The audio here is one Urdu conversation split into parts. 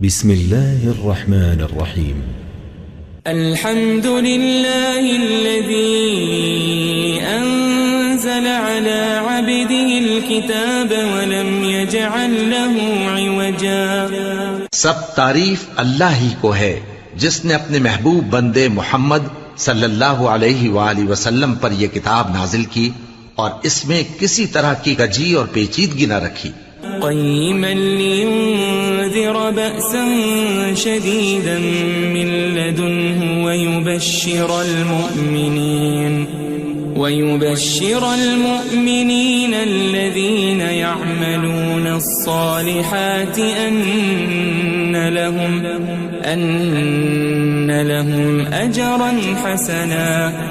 بسم الله الرحمن الرحيم. الحمد لله الذي أنزل على عبده الكتاب ولم يجعل له عوجا. سب تعریف اللہ ہی کو ہے جس نے اپنے محبوب بندے محمد صلی اللہ علیہ وآلہ وسلم پر یہ کتاب نازل کی اور اس میں کسی طرح کی کجی اور پیچیدگی نہ رکھی. قيما لينذر بأسا شديدا من لدنه ويبشر المؤمنين الذين يعملون الصالحات أن لهم أجرا حسنا.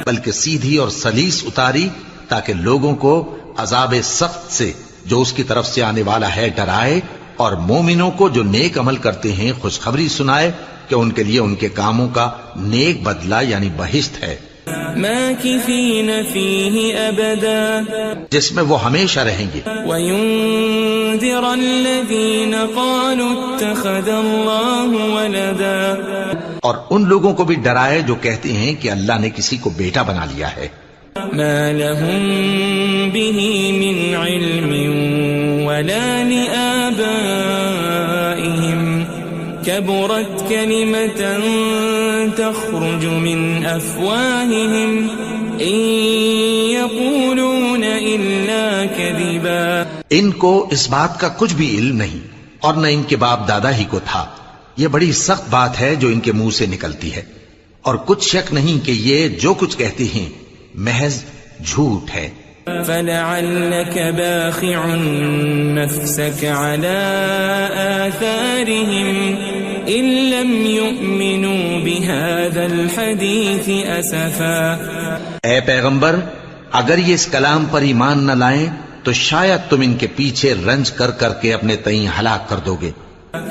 بلکہ سیدھی اور سلیس اتاری تاکہ لوگوں کو عذاب سخت سے جو اس کی طرف سے آنے والا ہے ڈرائے، اور مومنوں کو جو نیک عمل کرتے ہیں خوشخبری سنائے کہ ان کے لیے ان کے کاموں کا نیک بدلہ یعنی بہشت ہے، ماکثین فیہ ابدا، جس میں وہ ہمیشہ رہیں گے. وینذر الذین قالوا اتخذ اللہ ولدا، اور ان لوگوں کو بھی ڈرائے جو کہتے ہیں کہ اللہ نے کسی کو بیٹا بنا لیا ہے. ما لهم به من علم ولا لآبائهم كبرت كلمة تخرج من أفواههم إن يقولون إلا كذبا. ان کو اس بات کا کچھ بھی علم نہیں اور نہ ان کے باپ دادا ہی کو تھا. یہ بڑی سخت بات ہے جو ان کے منہ سے نکلتی ہے، اور کچھ شک نہیں کہ یہ جو کچھ کہتے ہیں محض جھوٹ ہے. فلعلك باخع نفسك على آثارهم إن لم يؤمنوا بهذا الحديث أسفا. اے پیغمبر، اگر یہ اس کلام پر ایمان نہ لائیں تو شاید تم ان کے پیچھے رنج کر کر کے اپنے تئیں ہلاک کر دو گے.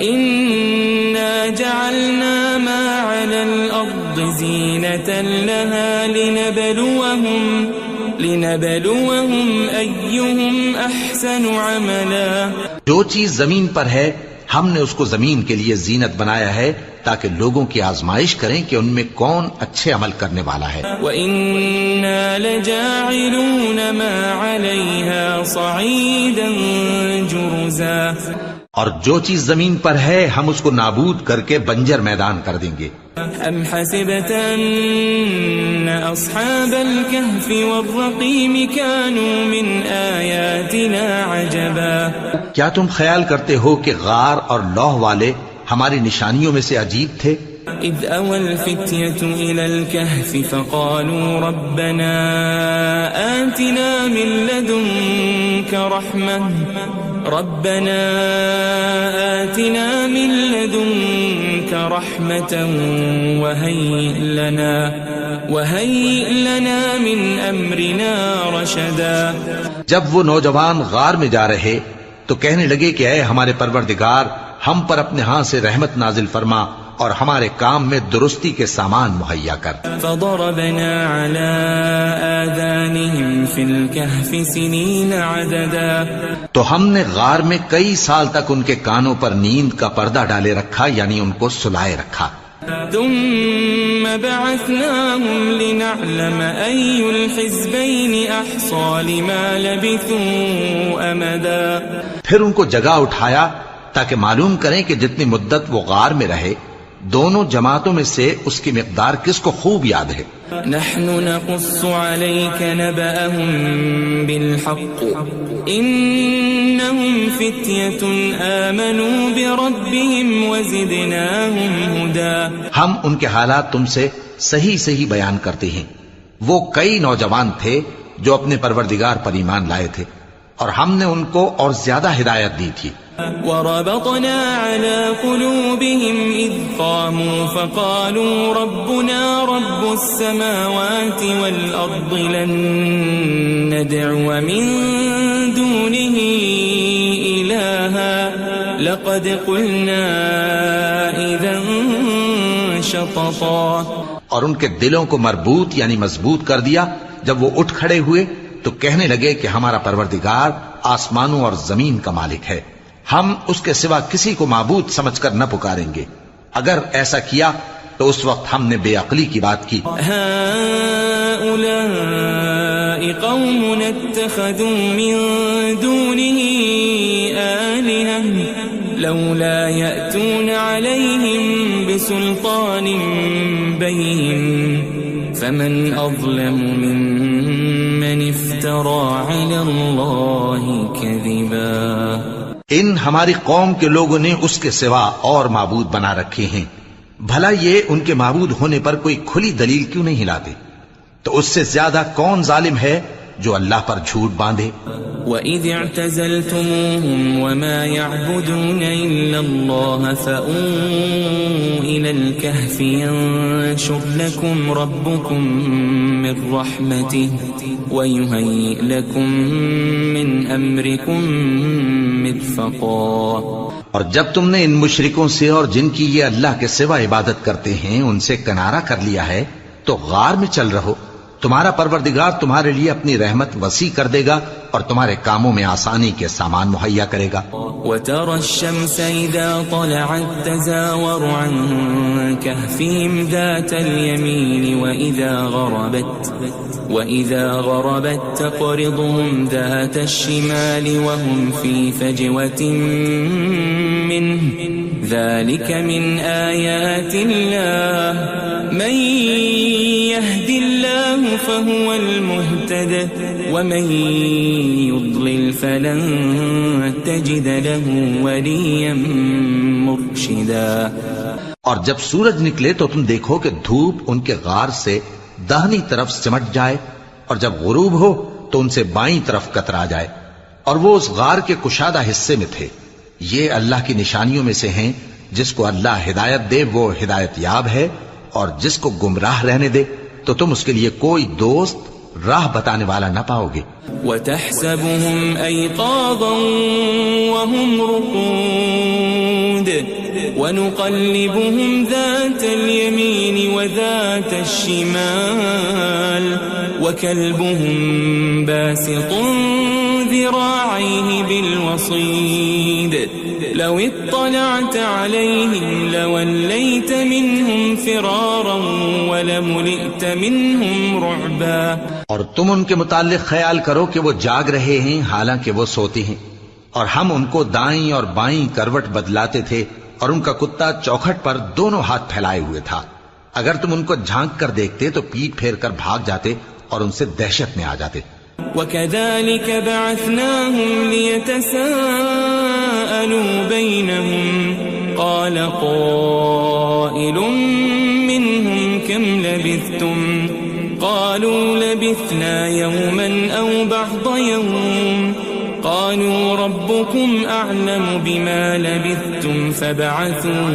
إنا جعلنا ما على الأرض زينة لها لنبلوهم أيهم أحسن عملا. جو چیز زمین پر ہے ہم نے اس کو زمین کے لیے زینت بنایا ہے تاکہ لوگوں کی آزمائش کریں کہ ان میں کون اچھے عمل کرنے والا ہے. وَإِنَّا لَجَاعِلُونَ مَا عَلَيْهَا صَعِيدًا جُرُزًا. اور جو چیز زمین پر ہے ہم اس کو نابود کر کے بنجر میدان کر دیں گے. ام حسبت ان اصحاب الكهف والرقيم كانوا من آیاتنا عجبا. کیا تم خیال کرتے ہو کہ غار اور لوح والے ہماری نشانیوں میں سے عجیب تھے؟ اذ اوى الفتية الى الكهف فقالوا ربنا آتنا من لدنك رحمة وهيئ لنا من امرنا رشدا. جب وہ نوجوان غار میں جا رہے تو کہنے لگے کہ اے ہمارے پروردگار، ہم پر اپنے ہاں سے رحمت نازل فرما اور ہمارے کام میں درستی کے سامان مہیا کر. فضربنا على آذانهم في الكهف سنين عددا. تو ہم نے غار میں کئی سال تک ان کے کانوں پر نیند کا پردہ ڈالے رکھا، یعنی ان کو سلائے رکھا. ثم بعثناهم لنعلم أي الحزبين أحصى لما لبثوا أمدا. پھر ان کو جگہ اٹھایا تاکہ معلوم کریں کہ جتنی مدت وہ غار میں رہے دونوں جماعتوں میں سے اس کی مقدار کس کو خوب یاد ہے. نحن نقص عليك نبأهم بالحق إنهم فتية آمنوا بربهم وزدناهم هدى. ہم ان کے حالات تم سے صحیح بیان کرتے ہیں. وہ کئی نوجوان تھے جو اپنے پروردگار پر ایمان لائے تھے اور ہم نے ان کو اور زیادہ ہدایت دی تھی. وربطنا على قلوبهم إذ قاموا فقالوا ربنا رب السماوات والأرض لن ندعو من دونه إلها لقد قلنا إذا شططا. اور ان کے دلوں کو مربوط یعنی مضبوط کر دیا. جب وہ اٹھ کھڑے ہوئے تو کہنے لگے کہ ہمارا پروردگار آسمانوں اور زمین کا مالک ہے، ہم اس کے سوا کسی کو معبود سمجھ کر نہ پکاریں گے. اگر ایسا کیا تو اس وقت ہم نے بے عقلی کی بات کی. هؤلاء قوم اتخذوا من دونه آلهة لولا يأتون عليهم بسلطان بين فمن أظلم ممن افترى على الله كذبا. ان ہماری قوم کے لوگوں نے اس کے سوا اور معبود بنا رکھے ہیں. بھلا یہ ان کے معبود ہونے پر کوئی کھلی دلیل کیوں نہیں لاتے؟ تو اس سے زیادہ کون ظالم ہے جو اللہ پر جھوٹ باندھے؟ وَإِذِ اعْتَزَلْتُمُوهُمْ وَمَا يَعْبُدُونَ إِلَّا اللَّهَ فَأْوُوا إِلَى الْكَهْفِ يَنشُرْ لَكُمْ رَبُّكُمْ مِنْ رَحْمَتِهِ وَيُهَيِّئْ لَكُمْ مِنْ أَمْرِكُمْ مِرْفَقًا. اور جب تم نے ان مشرکوں سے اور جن کی یہ اللہ کے سوا عبادت کرتے ہیں ان سے کنارہ کر لیا ہے تو غار میں چل رہو. تمہارا پروردگار تمہارے لیے اپنی رحمت وسیع کر دے گا اور تمہارے کاموں میں آسانی کے سامان مہیا کرے گا. وَتَرَى الشَّمْسَ إِذَا طَلَعَتْ تَزَاوَرُ عَنْ كَهْفِهِمْ ذَاتَ الْيَمِينِ وَإِذَا غَرَبَتْ تَقْرِضُهُمْ ذَاتَ الشِّمَالِ وَهُمْ فِي فَجْوَةٍ مِّنْهُ ذَلِكَ مِنْ آيَاتِ اللَّهِ مَنْ يَهْدِ اللَّهُ فَهُوَ الْمُهْتَدِ وَمَنْ يُضْلِلْ فَلَنْ تَجِدَ لَهُ وَلِيًّا مُرْشِدًا. اور جب سورج نکلے تو تم دیکھو کہ دھوپ ان کے غار سے داہنی طرف سمٹ جائے اور جب غروب ہو تو ان سے بائیں طرف کترا جائے اور وہ اس غار کے کشادہ حصے میں تھے. یہ اللہ کی نشانیوں میں سے ہیں. جس کو اللہ ہدایت دے وہ ہدایت یاب ہے اور جس کو گمراہ رہنے دے تو تم اس کے لیے کوئی دوست راہ بتانے والا نہ پاؤ گے. وَتَحْسَبُهُمْ أَيْقَاظًا وَهُمْ رُقُودٌ وَنُقَلِّبُهُمْ ذَاتَ الْيَمِينِ وَذَاتَ الشِّمَالِ وَكَلْبُهُمْ بَاسِطٌ ذِرَاعَيْهِ بِالْوَصِيدِ لَوِ اطَّلَعْتَ عَلَيْهِمْ لَوَلَّيْتَ مِنْهُمْ فِرَارًا وَلَمُلِئْتَ مِنْهُمْ رُعْبًا. اور تم ان کے متعلق خیال کرو کہ وہ جاگ رہے ہیں حالانکہ وہ سوتے ہیں اور ہم ان کو دائیں اور بائیں کروٹ بدلاتے تھے اور ان کا کتا چوکھٹ پر دونوں ہاتھ پھیلائے ہوئے تھا. اگر تم ان کو جھانک کر دیکھتے تو پیٹ پھیر کر بھاگ جاتے اور ان سے دہشت میں آ جاتے. وَكَذَلِكَ بَعَثْنَاهُمْ لِيَتَسَاءَلُوا بَيْنَهُمْ قَالَ قَائِلٌ مِّنْهُمْ كَمْ لَبِثْتُمْ قَالُوا لَبِثْنَا يَوْمًا أَوْ بَعْضَ يَوْمٍ قَالُوا رَبُّكُمْ أَعْلَمُ بِمَا لَبِثْتُمْ فَابْعَثُوا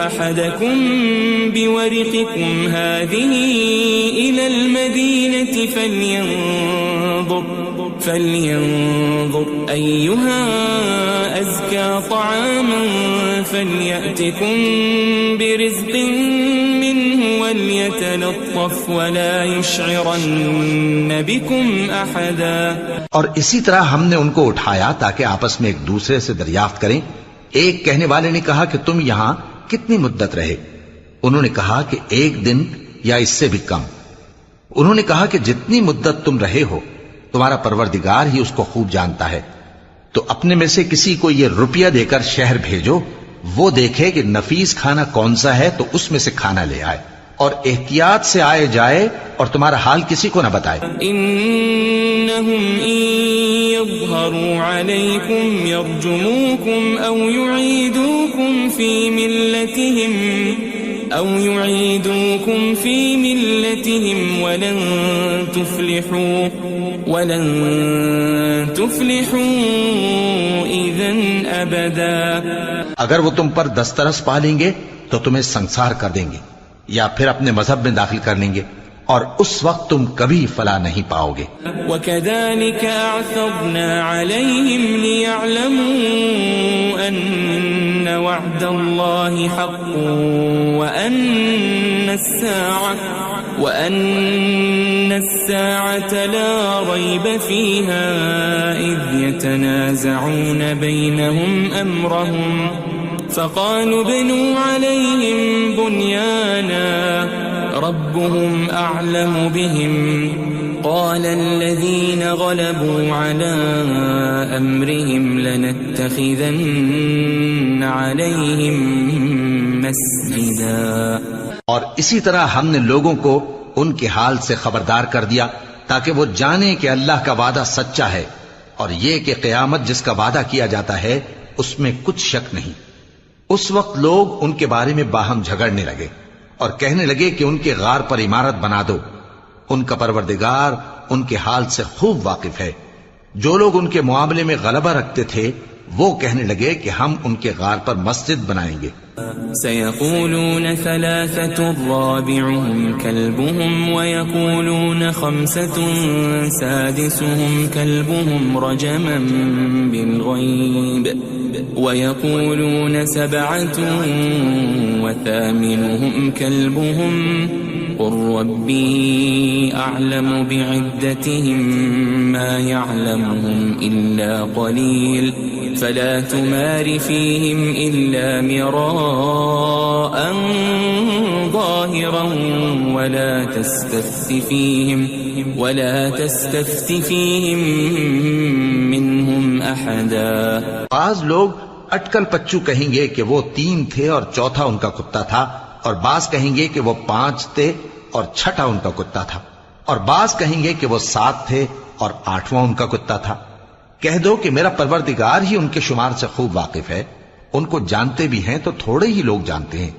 أَحَدَكُمْ بِوَرِقِكُمْ هَذِهِ إِلَى الْمَدِينَةِ فَلْيَنظُرْ أَيُّهَا أَزْكَى طَعَامًا فَلْيَأْتِكُمْ بِرِزْقٍ مِّنْهُ وَلْيَتَلَطَّفْ وَلَا يُشْعِرَنَّ بِكُمْ أَحَدًا. اور اسی طرح ہم نے ان کو اٹھایا تاکہ آپس میں ایک دوسرے سے دریافت کریں. ایک کہنے والے نے کہا کہ تم یہاں کتنی مدت رہے؟ انہوں نے کہا کہ 1 دن یا اس سے بھی کم. انہوں نے کہا کہ جتنی مدت تم رہے ہو تمہارا پروردگار ہی اس کو خوب جانتا ہے. تو اپنے میں سے کسی کو یہ روپیہ دے کر شہر بھیجو، وہ دیکھے کہ نفیس کھانا کون سا ہے تو اس میں سے کھانا لے آئے اور احتیاط سے آئے جائے اور تمہارا حال کسی کو نہ بتائے. انہم ان یظہروا علیکم یرجموکم او یعیدوکم فی ملتہم ولن تفلحوا اذن ابدا. اگر وہ تم پر دسترس پا لیں گے تو تمہیں سنسار کر دیں گے یا پھر اپنے مذہب میں داخل کر لیں گے اور اس وقت تم کبھی فلاح نہیں پاؤ گے. وَكَذَلِكَ أَعْثَرْنَا عَلَيْهِمْ لِيَعْلَمُوا أَنَّ وَعْدَ اللَّهِ حَقٌّ وَأَنَّ وأن الساعة لا ريب فيها إذ يتنازعون بينهم أمرهم فقالوا ابنوا عليهم بنيانا ربهم أعلم بهم قال الذين غلبوا على أمرهم لنتخذن عليهم مسجدا. اور اسی طرح ہم نے لوگوں کو ان کے حال سے خبردار کر دیا تاکہ وہ جانیں کہ اللہ کا وعدہ سچا ہے اور یہ کہ قیامت جس کا وعدہ کیا جاتا ہے اس میں کچھ شک نہیں. اس وقت لوگ ان کے بارے میں باہم جھگڑنے لگے اور کہنے لگے کہ ان کے غار پر عمارت بنا دو. ان کا پروردگار ان کے حال سے خوب واقف ہے. جو لوگ ان کے معاملے میں غلبہ رکھتے تھے وہ کہنے لگے کہ ہم ان کے غار پر مسجد بنائیں گے. سيقولون ثلاثة رابعهم كلبهم ويقولون خمسة سادسهم كلبهم رجما بالغيب ويقولون سبعة وثامنهم كلبهم قل ربي أعلم بعدتهم ما يعلمهم إلا قليل فلا تمار فيهم إلا مراء ظاهرا ولا تستفت فيهم منهم أحدا. بعض لوگ اٹکل پچو کہیں گے کہ وہ 3 تھے اور چوتھا ان کا کتا تھا، اور بعض کہیں گے کہ وہ 5 تھے اور چھٹا ان کا کتا تھا، اور بعض کہیں گے کہ وہ 7 تھے اور 8واں ان کا کتا تھا. کہہ دو کہ میرا پروردگار ہی ان کے شمار سے خوب واقف ہے، ان کو جانتے بھی ہیں تو تھوڑے ہی لوگ جانتے ہیں.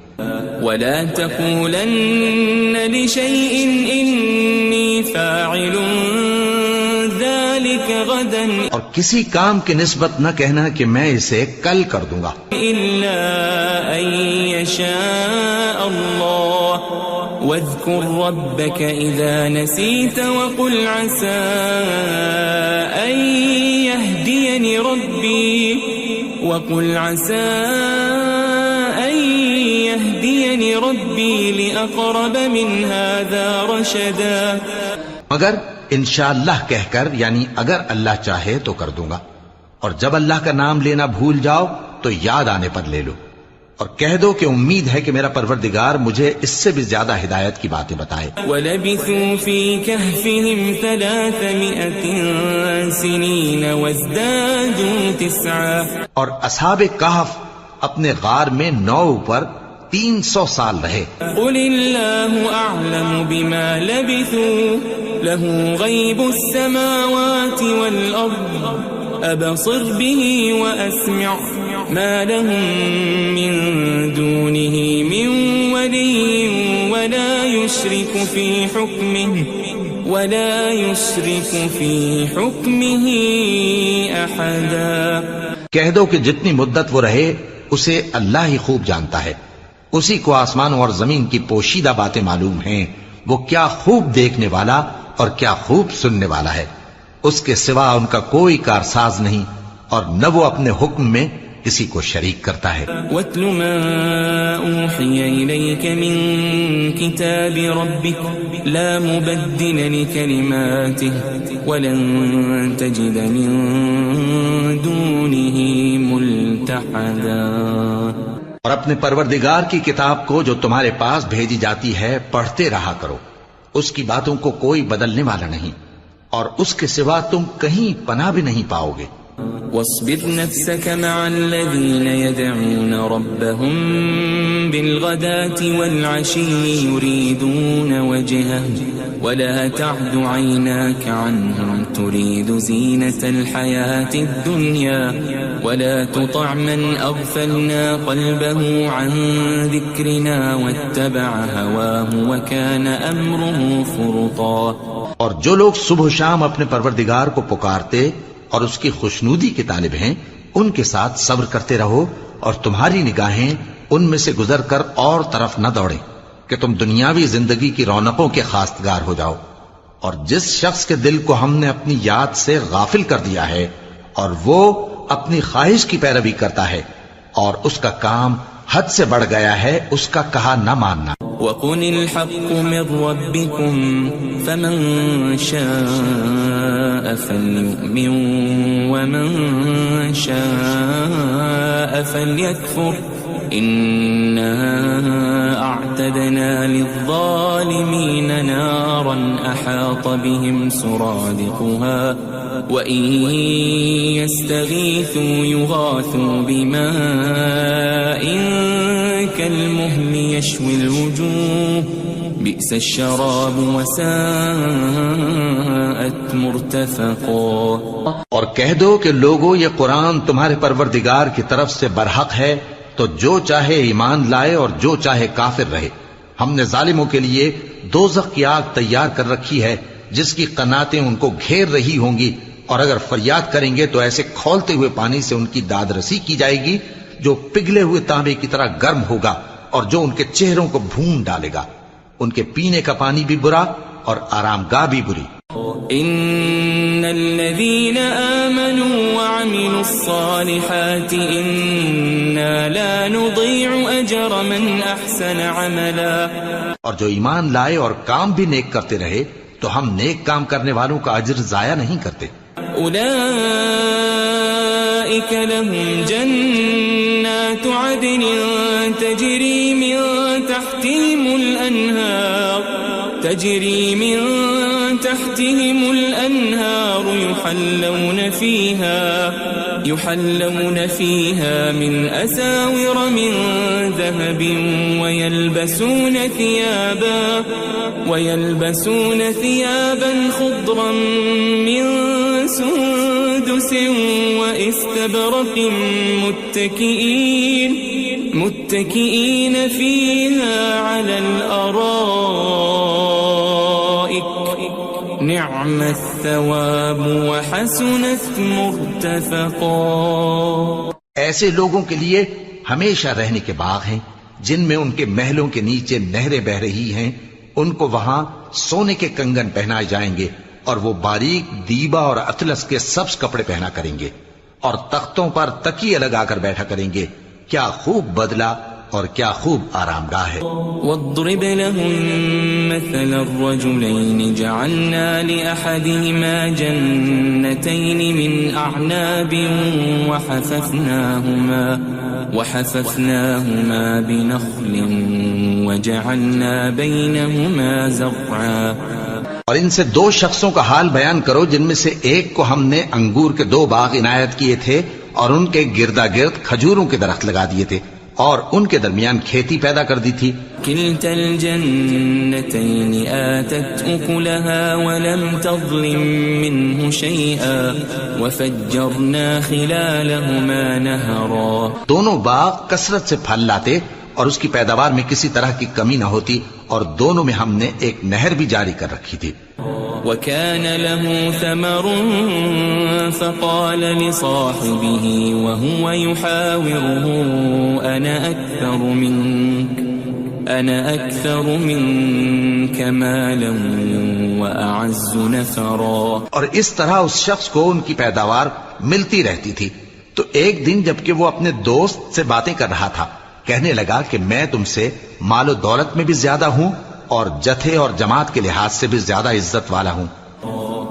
ولا تقولن لشيء إني فاعل ذلك غدا اور کسی کام کی نسبت نہ کہنا کہ میں اسے کل کر دوں گا إلا أن يشاء الله واذكر ربك إذا نسيت وقل عسى أن يهديني ربي لأقرب من هذا رشدا. مگر انشاءاللہ کہہ کر، یعنی اگر اللہ چاہے تو کر دوں گا، اور جب اللہ کا نام لینا بھول جاؤ تو یاد آنے پر لے لو، اور کہہ دو کہ امید ہے کہ میرا پروردگار مجھے اس سے بھی زیادہ ہدایت کی باتیں بتائے. وَلَبِثُوا فِي كَهْفِهِمْ 300 سِنِينَ وَازْدَادُوا 9. اور اصحاب کہف اپنے غار میں 9 پر 300 سال رہے. قُلِ اللَّهُ أَعْلَمُ بِمَا لَبِثُوا لَهُ غَيْبُ السَّمَاوَاتِ وَالْأَرْضِ أَبْصِرْ بِهِ وَأَسْمِعْ مَا لَهُم مِّن دُونِهِ مِن وَلِيٍّ وَلَا يُشْرِكُ فِي حُكْمِهِ أَحَدًا. کہہ دو کہ جتنی مدت وہ رہے اسے اللہ ہی خوب جانتا ہے، اسی کو آسمانوں اور زمین کی پوشیدہ باتیں معلوم ہیں، وہ کیا خوب دیکھنے والا اور کیا خوب سننے والا ہے. اس کے سوا ان کا کوئی کارساز نہیں، اور نہ وہ اپنے حکم میں کسی کو شریک کرتا ہے. وَاتْلُ مَا أُوحِيَ إِلَيْكَ مِن كِتَابِ رَبِّكَ لَا مُبَدِّلَ لِكَلِمَاتِهِ وَلَن تَجِدَ مِن دُونِهِ مُلْتَحَدًا. اور اپنے پروردگار کی کتاب کو جو تمہارے پاس بھیجی جاتی ہے پڑھتے رہا کرو، اس کی باتوں کو کوئی بدلنے والا نہیں، اور اس کے سوا تم کہیں پناہ بھی نہیں پاؤ گے. واصبر نفسك مع الذين يدعون ربهم بالغداة والعشي يريدون وجهه ولا تعد عيناك عنهم تريد زينة الحياة الدنيا ولا تطع من أغفلنا قلبه عن ذكرنا واتبع هواه وكان أمره فرطا. اور جو لوگ صبح و شام اپنے پروردگار کو پکارتے اور اس کی خوشنودی کے طالب ہیں ان کے ساتھ صبر کرتے رہو، اور تمہاری نگاہیں ان میں سے گزر کر اور طرف نہ دوڑیں کہ تم دنیاوی زندگی کی رونقوں کے خواستگار ہو جاؤ. اور جس شخص کے دل کو ہم نے اپنی یاد سے غافل کر دیا ہے اور وہ اپنی خواہش کی پیروی کرتا ہے اور اس کا کام حد سے بڑھ گیا ہے اس کا کہا نہ ماننا۔ وَقُلِ الْحَقُّ مِنْ رَبِّكُمْ فَمَنْ شَاءَ فَلْيُؤْمِنْ وَمَنْ شَاءَ فَلْيَكْفُرْ إِنَّا أَعْتَدْنَا لِلظَّالِمِينَ نَارًا أَحَاطَ بِهِمْ سُرَادِقُهَا وَإِنْ يَسْتَغِيثُوا يُغَاثُوا بِمَاءٍ كَالْمُهْلِ يَشْوِي الْوُجُوهَ بِئْسَ الشَّرَابُ وَسَاءَتْ مُرْتَفَقًا۔ اور کہہ دو کہ لوگو یہ قرآن تمہارے پروردگار کی طرف سے برحق ہے، تو جو چاہے ایمان لائے اور جو چاہے کافر رہے۔ ہم نے ظالموں کے لیے دوزخ کی آگ تیار کر رکھی ہے جس کی قناتیں ان کو گھیر رہی ہوں گی، اور اگر فریاد کریں گے تو ایسے کھولتے ہوئے پانی سے ان کی داد رسی کی جائے گی جو پگھلے ہوئے تانبے کی طرح گرم ہوگا اور جو ان کے چہروں کو بھون ڈالے گا۔ ان کے پینے کا پانی بھی برا اور آرام گاہ بھی بری۔ ان الذين آمنوا وعملوا الصالحات انا لا نضيع اجر من احسن عملا۔ اور جو ایمان لائے اور کام بھی نیک کرتے رہے تو ہم نیک کام کرنے والوں کا اجر ضائع نہیں کرتے۔ اولئك لهم جنات عدن تجري من تحتهم الأنهار يحلون فيها من أساور من ذهب ويلبسون ثيابا خضرا من سندس واستبرق متكئين فيها على الأرائك نعم الثواب وحسنت مرتفقا۔ ایسے لوگوں کے لیے ہمیشہ رہنے کے باغ ہیں جن میں ان کے محلوں کے نیچے نہریں بہ رہی ہیں، ان کو وہاں سونے کے کنگن پہنائے جائیں گے اور وہ باریک دیبا اور اطلس کے سبز کپڑے پہنا کریں گے اور تختوں پر تکیے لگا کر بیٹھا کریں گے۔ کیا خوب بدلہ اور کیا خوب آرام گاہ ہے۔ واضرب لهم مثل الرجلين جعلنا لأحدهما جنتين من أعناب وحففناهما بنخل وجعلنا بينهما زرعا۔ اور ان سے دو شخصوں کا حال بیان کرو جن میں سے ایک کو ہم نے انگور کے 2 باغ عنایت کیے تھے اور ان کے گردا گرد کھجوروں کے درخت لگا دیے تھے اور ان کے درمیان کھیتی پیدا کر دی تھی۔ كلتا الجنتين آتت أكلها ولم تظلم منه شيئا وفجرنا خلالهما نهرا۔ دونوں باغ کثرت سے پھل لاتے اور اس کی پیداوار میں کسی طرح کی کمی نہ ہوتی، اور دونوں میں ہم نے ایک نہر بھی جاری کر رکھی تھی۔ وكان له ثمر فقال لصاحبه وهو يحاوره أنا أكثر منك مالا وأعز نفرا۔ اور اس طرح اس شخص کو ان کی پیداوار ملتی رہتی تھی، تو ایک دن جبکہ وہ اپنے دوست سے باتیں کر رہا تھا کہنے لگا کہ میں تم سے مال و دولت میں بھی زیادہ ہوں اور جتھے اور جماعت کے لحاظ سے بھی زیادہ عزت والا ہوں۔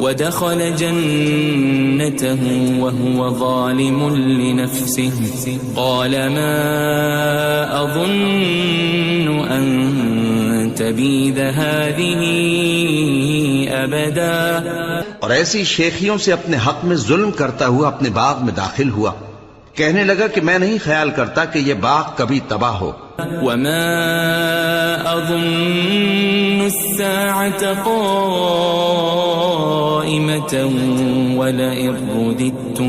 ودخل جنته وهو ظالم لنفسه قال ما أظن أن تبيد هذه أبدا۔ اور ایسی شیخیوں سے اپنے حق میں ظلم کرتا ہوا اپنے باغ میں داخل ہوا، کہنے لگا کہ میں نہیں خیال کرتا کہ یہ باغ کبھی تباہ ہو۔ وما أظن الساعة قائمة ولئن رددت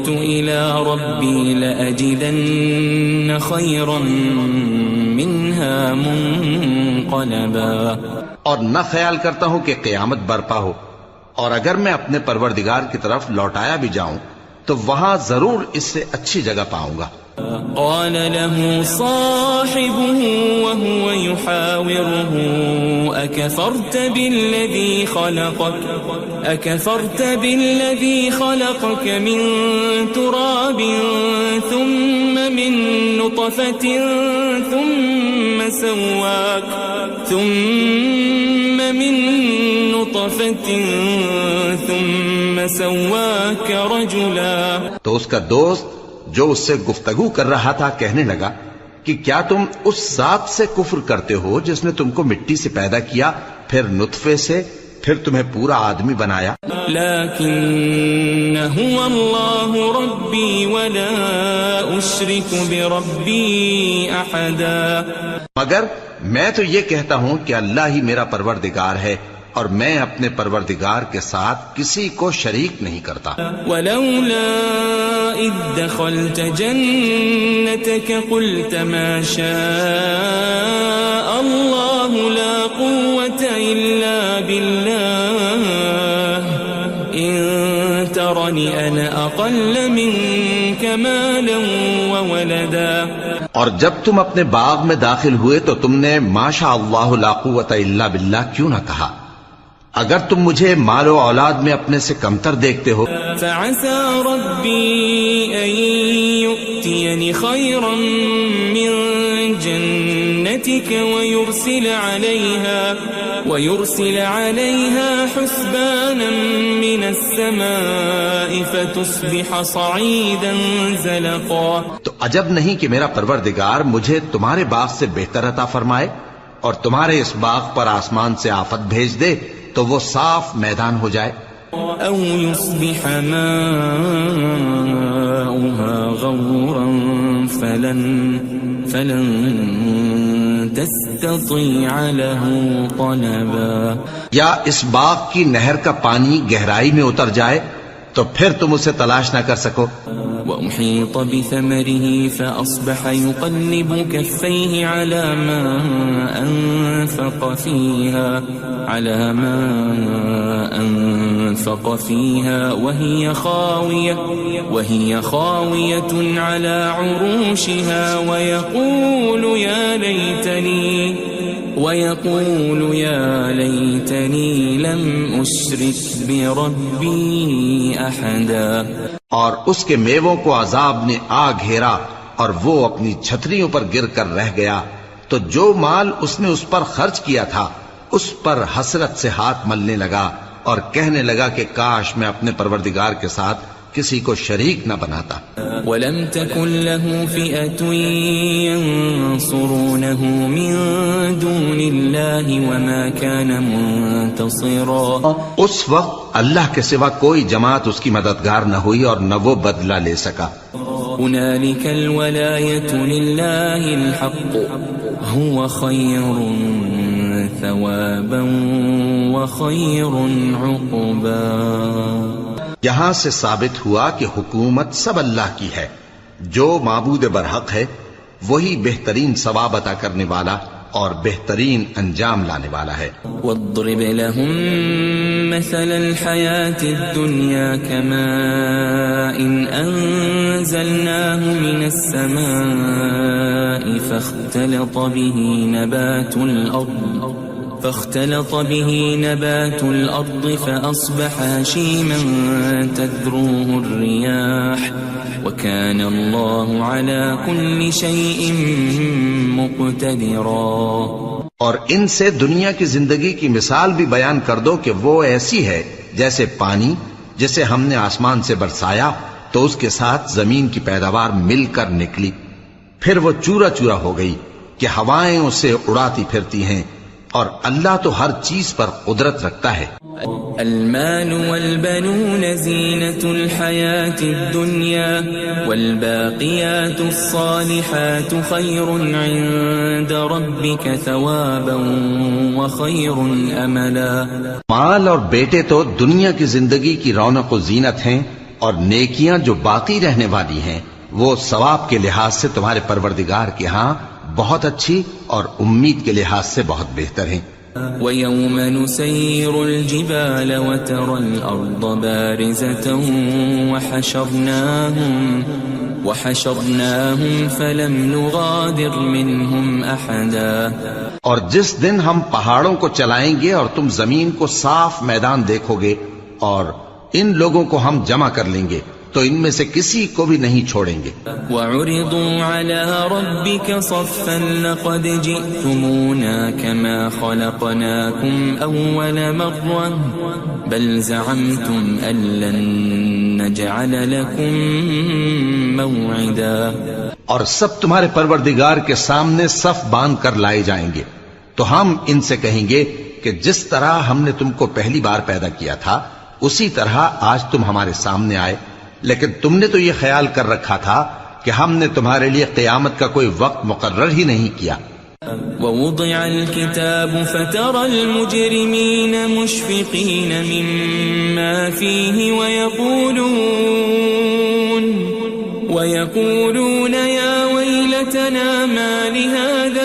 إلى ربي لأجدن خيرا منها منقلبا۔ اور نہ خیال کرتا ہوں کہ قیامت برپا ہو، اور اگر میں اپنے پروردگار کی طرف لوٹایا بھی جاؤں تو وہاں ضرور اس سے اچھی جگہ پاؤں گا۔ قال له صاحبه وهو يحاوره أكفرت بالذي خلقك من تراب ثم من نطفة ثم سواك رجلا۔ تو اس کا دوست جو اس سے گفتگو کر رہا تھا کہنے لگا کہ کیا تم اس ذات سے کفر کرتے ہو جس نے تم کو مٹی سے پیدا کیا، پھر نطفے سے، پھر تمہیں پورا آدمی بنایا؟ لیکن هو اللہ ربی ولا اشرک بربی احدا، مگر میں تو یہ کہتا ہوں کہ اللہ ہی میرا پروردگار ہے اور میں اپنے پروردگار کے ساتھ کسی کو شریک نہیں کرتا۔ ولولا اذ دخلت جنتك قلت ما شاء الله لا قوة الا بالله ان ترني انا اقل منك مالا وولدا۔ اور جب تم اپنے باغ میں داخل ہوئے تو تم نے ما شاء اللہ لا قوت الا باللہ کیوں نہ کہا؟ اگر تم مجھے مال و اولاد میں اپنے سے کمتر دیکھتے ہو۔ فعسى ربي أن يؤتيني خيرا من جنتك ويرسل عليها حسبانا من السماء فتصبح صعيدا زلقا۔ تو عجب نہیں کہ میرا پروردگار مجھے تمہارے باغ سے بہتر عطا فرمائے اور تمہارے اس باغ پر آسمان سے آفت بھیج دے تو وہ صاف میدان ہو جائے۔ او يصبح ماؤها غورا فلن تستطيع له طلبا، یا اس باغ کی نہر کا پانی گہرائی میں اتر جائے تو پھر تم اسے تلاش نہ کر سکو۔ وأحيط بثمره فأصبح يقلب كفيه على ما أنفق فيها وهي خاوية على عروشها ويقول يا ليتني لم أشرك بربي أحدا۔ اور اس کے میووں کو عذاب نے آ گھیرا اور وہ اپنی چھتریوں پر گر کر رہ گیا، تو جو مال اس نے اس پر خرچ کیا تھا اس پر حسرت سے ہاتھ ملنے لگا اور کہنے لگا کہ کاش میں اپنے پروردگار کے ساتھ کسی کو شریک نہ بناتا۔ وَلَمْ تَكُنْ لَهُ فِئَةٌ يَنصُرُونَهُ مِن دُونِ اللَّهِ وَمَا كَانَ مُنتَصِرًا۔ اس وقت اللہ کے سوا کوئی جماعت اس کی مددگار نہ ہوئی اور نہ وہ بدلہ لے سکا۔ هُنَالِكَ الْوَلَایَةُ لِلَّهِ الْحَقُّ هُوَ خَيْرٌ ثَوَابًا وَخَيْرٌ عُقْبًا۔ یہاں سے ثابت ہوا کہ حکومت سب اللہ کی ہے، جو معبود برحق ہے وہی بہترین ثواب عطا کرنے والا اور بہترین انجام لانے والا ہے۔ وَاضْرِبْ لَهُم مَّثَلَ الْحَيَاةِ الدُّنْيَا كَمَاءٍ أَنزَلْنَاهُ مِنَ السَّمَاءِ فاختلط به نبات الأرض فأصبح هشيما تذروه الرياح وكان الله على كل شيء مقتدرا۔ اور ان سے دنیا کی زندگی کی مثال بھی بیان کر دو کہ وہ ایسی ہے جیسے پانی جسے ہم نے آسمان سے برسایا تو اس کے ساتھ زمین کی پیداوار مل کر نکلی، پھر وہ چورا چورا ہو گئی کہ ہوائیں اسے اڑاتی پھرتی ہیں، اور اللہ تو ہر چیز پر قدرت رکھتا ہے۔ المال والبنون زینة الحیاة الدنیا والباقیات الصالحات خیر عند ربک ثوابا وخیر املا۔ مال اور بیٹے تو دنیا کی زندگی کی رونق و زینت ہیں، اور نیکیاں جو باقی رہنے والی ہیں وہ ثواب کے لحاظ سے تمہارے پروردگار کے ہاں بہت اچھی اور امید کے لحاظ سے بہت بہتر ہیں۔ ويوم نسير الجبال وترى الأرض بارزة وحشرناهم فلم نغادر منهم أحدا. اور جس دن ہم پہاڑوں کو چلائیں گے اور تم زمین کو صاف میدان دیکھو گے اور ان لوگوں کو ہم جمع کر لیں گے تو ان میں سے کسی کو بھی نہیں چھوڑیں گے. وَعُرِضُوا عَلَى رَبِّكَ صَفًّا لَقَدْ جِئْتُمُونَا كَمَا خَلَقْنَاكُمْ أَوَّلَ مَرَّةٍ بَلْ زَعَمْتُمْ أَن لَّن نَّجْعَلَ لَكُم مَّوْعِدًا. اور سب تمہارے پروردگار کے سامنے صف باندھ کر لائے جائیں گے تو ہم ان سے کہیں گے کہ جس طرح ہم نے تم کو پہلی بار پیدا کیا تھا اسی طرح آج تم ہمارے سامنے آئے، لیکن تم نے تو یہ خیال کر رکھا تھا کہ ہم نے تمہارے لیے قیامت کا کوئی وقت مقرر ہی نہیں کیا. ووضع الكتاب فترى المجرمين مشفقين مما فيه ويقولون يا ويلتنا ما لهذا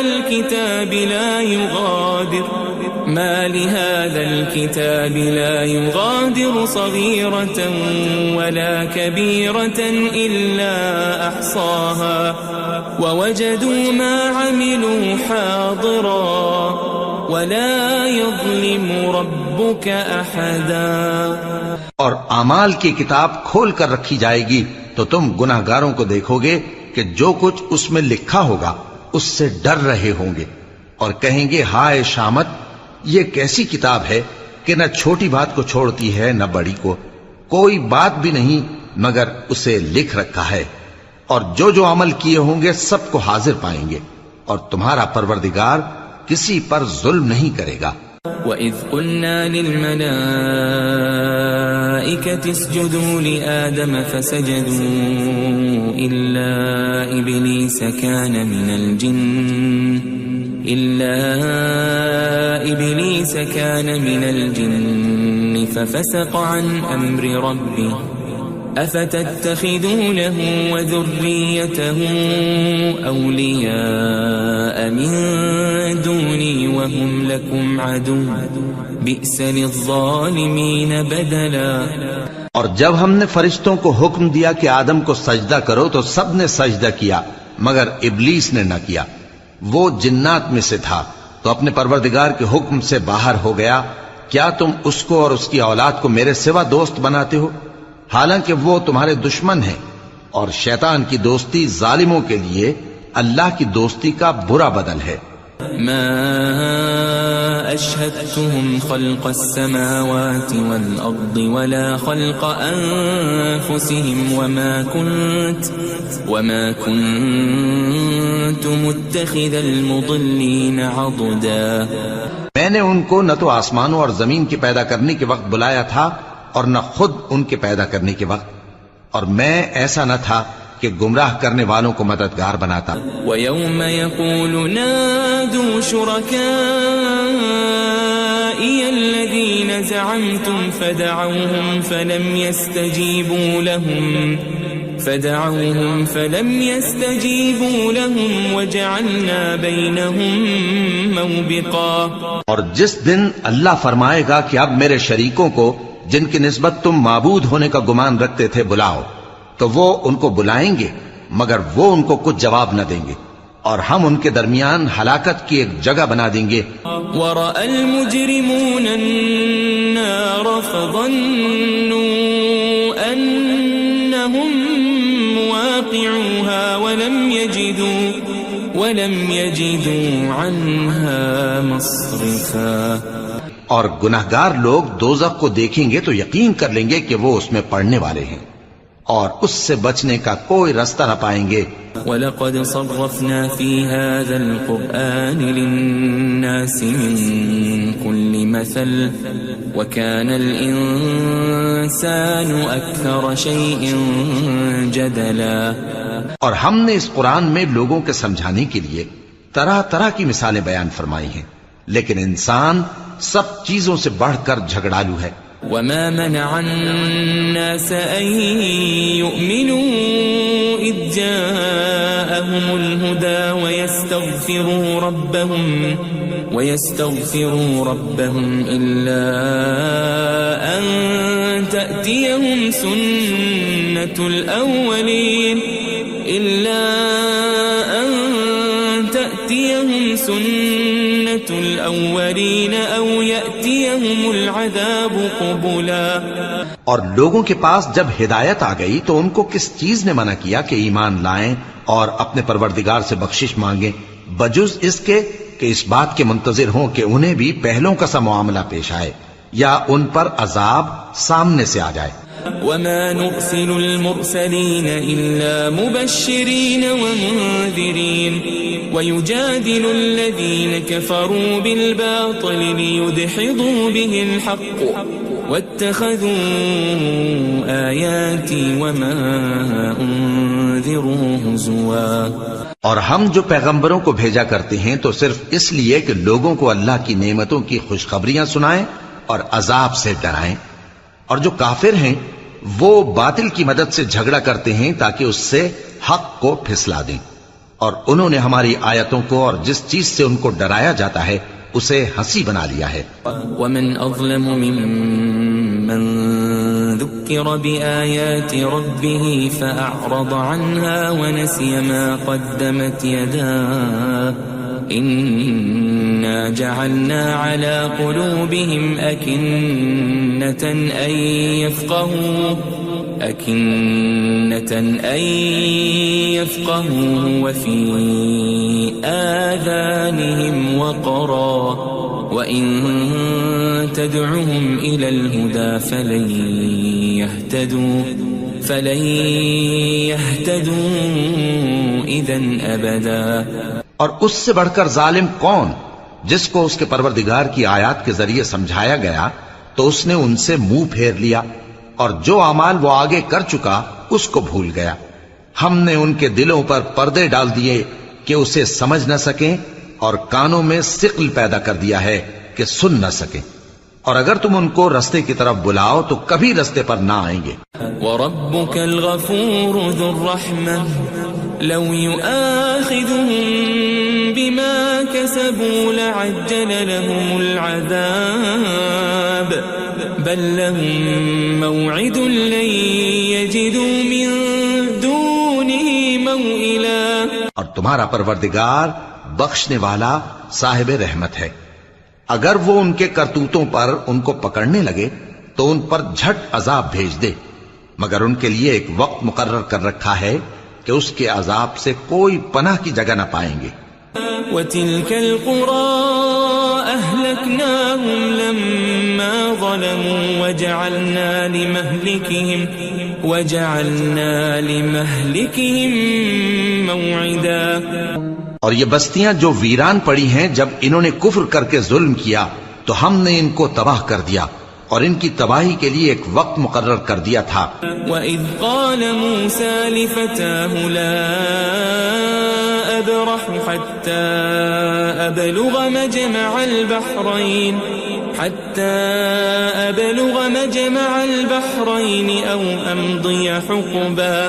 الكتاب لا يغادر صغيرة ولا كبيرة إلا أحصاها ووجدوا ما عملوا حاضرا ولا يظلم ربك أحدا. اور اعمال کی کتاب کھول کر رکھی جائے گی تو تم گناہگاروں کو دیکھو گے کہ جو کچھ اس میں لکھا ہوگا اس سے ڈر رہے ہوں گے اور کہیں گے ہائے شامت، یہ کیسی کتاب ہے کہ نہ چھوٹی بات کو چھوڑتی ہے نہ بڑی کو، کوئی بات بھی نہیں مگر اسے لکھ رکھا ہے، اور جو عمل کیے ہوں گے سب کو حاضر پائیں گے، اور تمہارا پروردگار کسی پر ظلم نہیں کرے گا. وَإِذْ قُلْنَا لِلْمَلَائِكَةِ اسْجُدُوا لِآدَمَ فَسَجَدُوا إِلَّا إِبْلِيسَ كَانَ مِنَ الْجِنِّ فَفَسَقَ عَنْ أَمْرِ رَبِّهِ أَفَتَتَّخِذُونَهُ وَذُرِّيَّتَهُ أَوْلِيَاءَ مِن دُونِي وَهُمْ لَكُمْ عَدُوٌّ بِئْسَ لِلظَّالِمِينَ بَدَلًا. اور جب ہم نے فرشتوں کو حکم دیا کہ آدم کو سجدہ کرو تو سب نے سجدہ کیا مگر ابلیس نے نہ کیا، وہ جنات میں سے تھا تو اپنے پروردگار کے حکم سے باہر ہو گیا. کیا تم اس کو اور اس کی اولاد کو میرے سوا دوست بناتے ہو حالانکہ وہ تمہارے دشمن ہیں، اور شیطان کی دوستی ظالموں کے لیے اللہ کی دوستی کا برا بدل ہے. ما أشهدتهم خلق السماوات والأرض ولا خلق أنفسهم وما كنت متخذ المضلين عضدا. میں نے ان کو نہ تو آسمانوں اور زمین کے پیدا کرنے کے وقت بلایا تھا اور نہ خود ان کے پیدا کرنے کے وقت، اور میں ایسا نہ تھا کہ گمراہ کرنے والوں کو مددگار بناتا. وَيَوْمَ يَقُولُ نَادُوا شُرَكَائِيَ الَّذِينَ زَعَمْتُمْ فَلَمْ يَسْتَجِيبُوا لَهُمْ وَجَعَلْنَا بَيْنَهُمْ مَوْبِقًا. اور جس دن اللہ فرمائے گا کہ اب میرے شریکوں کو جن کی نسبت تم معبود ہونے کا گمان رکھتے تھے بلاؤ، تو وہ ان کو بلائیں گے مگر وہ ان کو کچھ جواب نہ دیں گے، اور ہم ان کے درمیان ہلاکت کی ایک جگہ بنا دیں گے. وَرَأَى الْمُجْرِمُونَ النَّارَ فَظَنُّوا أَنَّهُمْ مُوَاقِعُوهَا وَلَمْ يَجِدُوا عَنْهَا مَصْرِفًا. اور گناہگار لوگ دوزخ کو دیکھیں گے تو یقین کر لیں گے کہ وہ اس میں پڑنے والے ہیں اور اس سے بچنے کا کوئی رستہ نہ پائیں گے. وَلَقَدْ صَرَّفْنَا فِي هَذَا الْقُرْآنِ لِلنَّاسِ مِنْ كُلِّ مَثَلٍ وَكَانَ الْإِنسَانُ أَكْثَرَ شَيْءٍ جَدَلًا. اور ہم نے اس قرآن میں لوگوں کے سمجھانے کے لیے طرح طرح کی مثالیں بیان فرمائی ہیں، لیکن انسان سب چیزوں سے بڑھ کر جھگڑالو ہے. وَمَا مَنَعَ النَّاسَ أَن يُؤْمِنُوا إِذْ جَاءَهُمُ الْهُدَى ويستغفروا ربهم إلا أن تأتيهم سنة الأولين أو يأتيهم العذاب قبلا. اور لوگوں کے پاس جب ہدایت آ گئی تو ان کو کس چیز نے منع کیا کہ ایمان لائیں اور اپنے پروردگار سے بخشش مانگیں بجز اس کے کہ اس بات کے منتظر ہوں کہ انہیں بھی پہلوں کا سا معاملہ پیش آئے یا ان پر عذاب سامنے سے آ جائے. وما نرسل المرسلين إلا مبشرين ومنذرين ويجادل الذين كفروا بالباطل ليدحضوا به الحق واتخذوا آياتي وما أنذروا هزوا. اور ہم جو پیغمبروں کو بھیجا کرتے ہیں تو صرف اس لیے کہ لوگوں کو اللہ کی نعمتوں کی خوشخبریاں سنائیں اور عذاب سے ڈرائیں. اور جو کافر ہیں وہ باطل کی مدد سے جھگڑا کرتے ہیں تاکہ اس سے حق کو پھسلا دیں. اور انہوں نے ہماری آیتوں کو اور جس چیز سے ان کو ڈرایا جاتا ہے اسے ہنسی بنا لیا ہے. ومن اظلم ممن ذكر بآيات ربه فأعرض عنها ونسي ما قدمت يداه إنا جعلنا على قلوبهم أكنة أن يفقهوا وفي آذانهم وقرا وإن تدعهم إلى الهدى فلن يهتدوا إذا أبدا. اور اس سے بڑھ کر ظالم کون جس کو اس کے پروردگار کی آیات کے ذریعے سمجھایا گیا تو اس نے ان سے منہ پھیر لیا اور جو اعمال وہ آگے کر چکا اس کو بھول گیا. ہم نے ان کے دلوں پر پردے ڈال دیے کہ اسے سمجھ نہ سکیں اور کانوں میں ثقل پیدا کر دیا ہے کہ سن نہ سکیں. اور اگر تم ان کو رستے کی طرف بلاؤ تو کبھی رستے پر نہ آئیں گے. وَرَبُّكَ الْغَفُورُ ذُو الرَّحْمَةِ لَوْ يُؤَاخِذُهُم بِمَا كَسَبُوا لَعَجَّلَ لَهُمُ الْعَذَابَ بَل لَّهُم مَّوْعِدٌ لَّن يَجِدُوا مِن دُونِهِ مَوْئِلًا. اور تمہارا پروردگار بخشنے والا صاحب رحمت ہے. اگر وہ ان کے کرتوتوں پر ان کو پکڑنے لگے تو ان پر جھٹ عذاب بھیج دے مگر ان کے لیے ایک وقت مقرر کر رکھا ہے کہ اس کے عذاب سے کوئی پناہ کی جگہ نہ پائیں گے. وَتِلْكَ الْقُرَىٰ أَهْلَكْنَاهُمْ لَمَّا ظَلَمُوا وَجَعَلْنَا لِمَهْلِكِهِمْ مَوْعِدًا. اور یہ بستیاں جو ویران پڑی ہیں جب انہوں نے کفر کر کے ظلم کیا تو ہم نے ان کو تباہ کر دیا اور ان کی تباہی کے لیے ایک وقت مقرر کر دیا تھا. وَإِذْ قَالَ مُوسَى لِفَتَاهُ لَا أَبْرَحُ حَتَّى أَبْلُغَ مَجْمَعَ الْبَحْرَيْنِ أَوْ أَمْضِيَ حُقُبًا.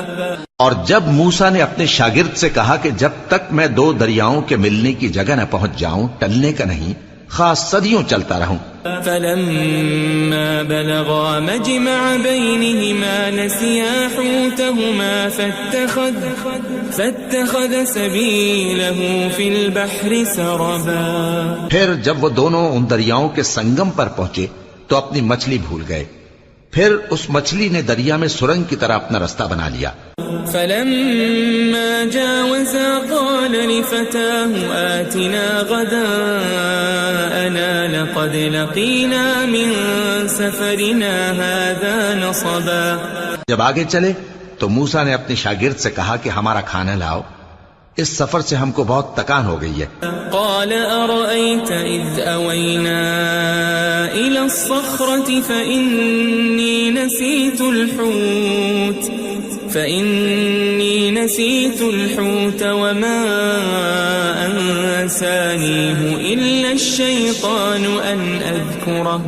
اور جب موسیٰ نے اپنے شاگرد سے کہا کہ جب تک میں دو دریاؤں کے ملنے کی جگہ نہ پہنچ جاؤں ٹلنے کا نہیں خاص صدیوں چلتا رہوں. فَلَمَّا بَلَغَا مَجْمَعَ بَيْنِهِمَا نَسِيَا حُوتَهُمَا فَاتَّخَذَ سَبِيلَهُ فِي الْبَحْرِ سَرَبًا. پھر جب وہ دونوں ان دریاؤں کے سنگم پر پہنچے تو اپنی مچھلی بھول گئے. پھر اس مچھلی نے دریا میں سرنگ کی طرح اپنا رستہ بنا لیا. فَلَمَّا جَاوَزَا قَالَ لِفَتَاهُ آتِنَا غَدَاءَنَا لَقَدْ لَقِينَا مِن سَفَرِنَا هَذَا نَصَبًا. جب آگے چلے تو موسیٰ نے اپنے شاگرد سے کہا کہ ہمارا کھانا لاؤ اس سفر سے ہم کو بہت تکان ہو گئی ہے. قال أرأيت إذ أوينا إلى الصخرة فإني نسيت الحوت وما أنسانيه إلا الشيطان أن أذكره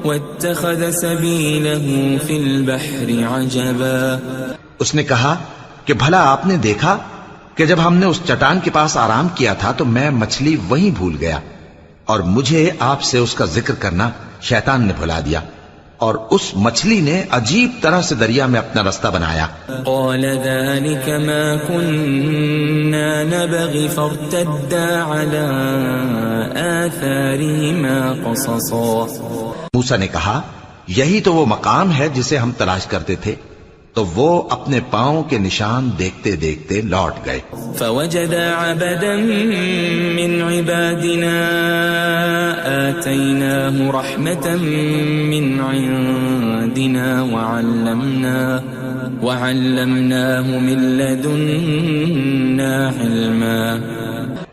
واتخذ سبيله في البحر عجبا. اس نے کہا کہ بھلا آپ نے دیکھا کہ جب ہم نے اس چٹان کے پاس آرام کیا تھا تو میں مچھلی وہیں بھول گیا اور مجھے آپ سے اس کا ذکر کرنا شیطان نے بھلا دیا، اور اس مچھلی نے عجیب طرح سے دریا میں اپنا رستہ بنایا۔ قال ذلك ما كنا نبغي فارتدا على آثارهما قصصا۔ موسیٰ نے کہا یہی تو وہ مقام ہے جسے ہم تلاش کرتے تھے، تو وہ اپنے پاؤں کے نشان دیکھتے دیکھتے لوٹ گئے۔ فوجد عبدا من عبادنا آتيناه رحمة من عندنا وعلمناه من لدنا علما۔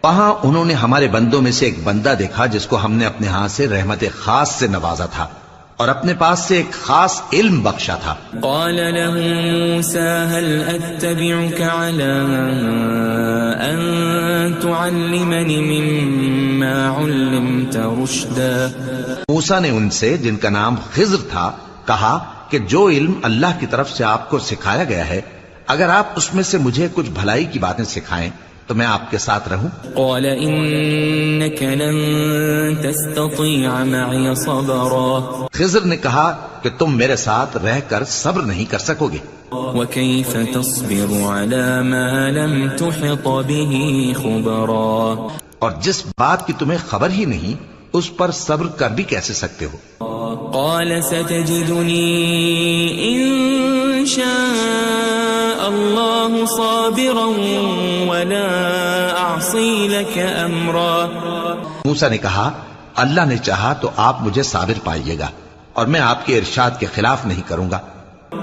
وہاں انہوں نے ہمارے بندوں میں سے ایک بندہ دیکھا جس کو ہم نے اپنے ہاتھ سے رحمت خاص سے نوازا تھا اور اپنے پاس سے ایک خاص علم بخشا تھا۔ قال له موسى هل أتبعك على أن تعلمني مما علمت رشدا۔ موسیٰ نے ان سے، جن کا نام خضر تھا، کہا کہ جو علم اللہ کی طرف سے آپ کو سکھایا گیا ہے، اگر آپ اس میں سے مجھے کچھ بھلائی کی باتیں سکھائیں تو میں آپ کے ساتھ رہوں۔ قال إنك لن تستطيع معي صبرا۔ خضر نے کہا کہ تم میرے ساتھ رہ کر صبر نہیں کر سکو گے۔ وكيف تصبر على ما لم تحط به خبرا۔ اور جس بات کی تمہیں خبر ہی نہیں اس پر صبر کر بھی کیسے سکتے ہو؟ قال ستجدني إن شاء الله صابرا ولا أعصي لك أمرا۔ موسیٰ نے کہا اللہ نے چاہا تو آپ مجھے صابر پائیے گا اور میں آپ کے ارشاد کے خلاف نہیں کروں گا۔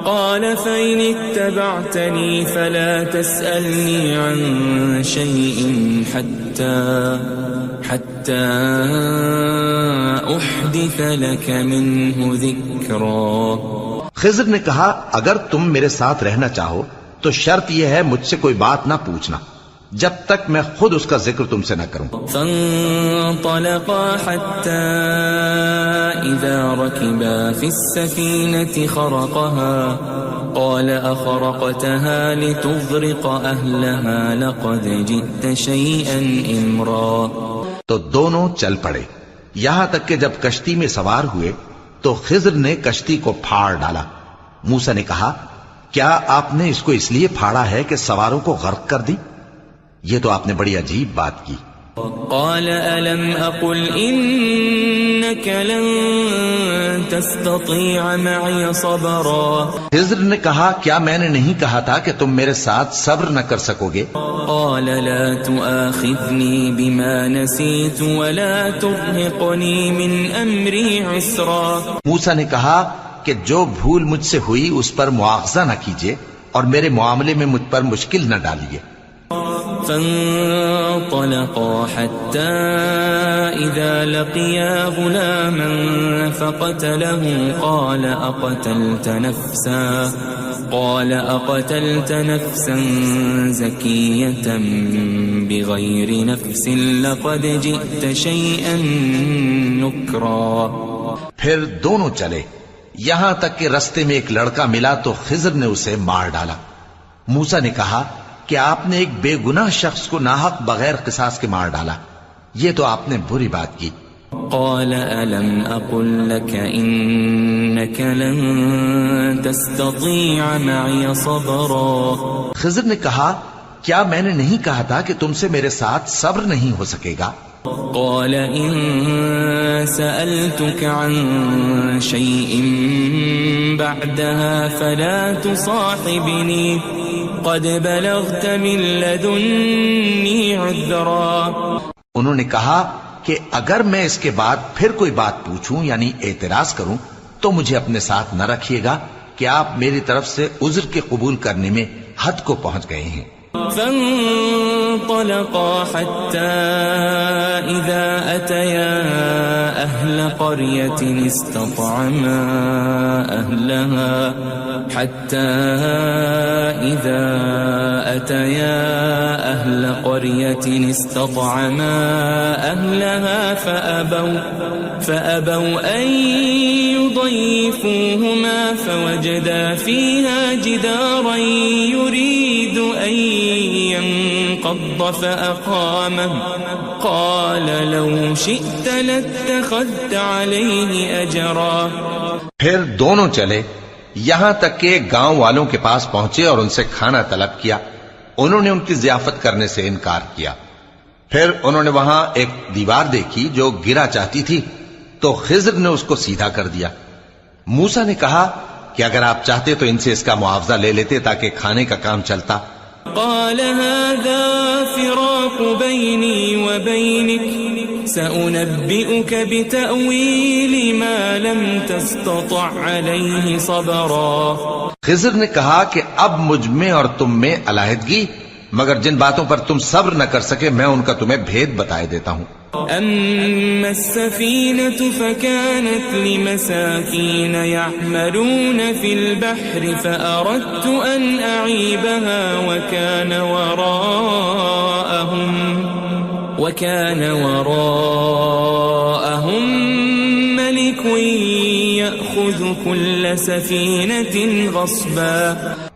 قال فإن اتبعتني فلا تسألني عن شيء حتى أحدث لك منه ذكرا۔ خضر نے کہا اگر تم میرے ساتھ رہنا چاہو تو شرط یہ ہے مجھ سے کوئی بات نہ پوچھنا جب تک میں خود اس کا ذکر تم سے نہ کروں۔ فانطلقا حتى إذا ركبا في السفينة خرقها قال أخرقتها لتغرق أهلها لقد جئت شيئا إمرا۔ تو دونوں چل پڑے یہاں تک کہ جب کشتی میں سوار ہوئے تو خضر نے کشتی کو پھاڑ ڈالا۔ موسیٰ نے کہا کیا آپ نے اس کو اس لیے پھاڑا ہے کہ سواروں کو غرق کر دی؟ یہ تو آپ نے بڑی عجیب بات کی۔ قال ألم أقل إنك لن تستطيع معي صبرا۔ خضر نے کہا کیا میں نے نہیں کہا تھا کہ تم میرے ساتھ صبر نہ کر سکو گے؟ قال لا تؤاخذني بما نسيت ولا ترهقني من أمري عسرا۔ موسیٰ نے کہا کہ جو بھول مجھ سے ہوئی اس پر مواخذہ نہ کیجیے اور میرے معاملے میں مجھ پر مشکل نہ ڈالیے۔ فانطلقا حتى إذا لقيا غلاما فقتله قال أقتلت نفسا زكية بغير نفس لقد جئت شيئا نكرا۔ پھر دونوں چلے یہاں تک کہ رستے میں ایک لڑکا ملا تو خضر نے اسے مار ڈالا۔ موسیٰ نے کہا کہ آپ نے ایک بے گناہ شخص کو ناحق بغیر قصاص کے مار ڈالا، یہ تو آپ نے بری بات کی۔ قال ألم أقل لك إنك لن تستطيع معي صبرا۔ خضر نے کہا کیا میں نے نہیں کہا تھا کہ تم سے میرے ساتھ صبر نہیں ہو سکے گا؟ قال إن سألتك عن شيء بعدها فلا تصاحبني قد بلغت من لدني عذرا۔ انہوں نے کہا کہ اگر میں اس کے بعد پھر کوئی بات پوچھوں یعنی اعتراض کروں تو مجھے اپنے ساتھ نہ رکھیے گا کہ آپ میری طرف سے عذر کے قبول کرنے میں حد کو پہنچ گئے ہیں۔ فانطلقا حتى إذا أتيا أهل قرية استطعما أهلها فأبوا أن يضيفوهما فوجدا فيها جدارا يريد أن انقض فأقامه قال لو شئت لاتخذت عليه أجرا. پھر دونوں چلے یہاں تک کہ گاؤں والوں کے پاس پہنچے اور ان سے کھانا طلب کیا. انہوں نے ان کی ضیافت کرنے سے انکار کیا. پھر انہوں نے وہاں ایک دیوار دیکھی جو گرا چاہتی تھی تو خضر نے اس کو سیدھا کر دیا. موسیٰ نے کہا کہ اگر آپ چاہتے تو ان سے اس کا معاوضہ لے لیتے تاکہ کھانے کا کام چلتا. قال هذا فراق بيني وبينك سأنبئك بتأويل ما لم تستطع عليه صبرا. خضر نے کہا کہ اب مجھ میں اور تم میں علیحدگی، مگر جن باتوں پر تم صبر نہ کر سکے میں ان کا تمہیں بھید بتائے دیتا ہوں. أما السفينة فكانت لمساكين يعملون في البحر فأردت أن أعيبها وكان وراءهم ملك يأخذ كل سفينة غصبا.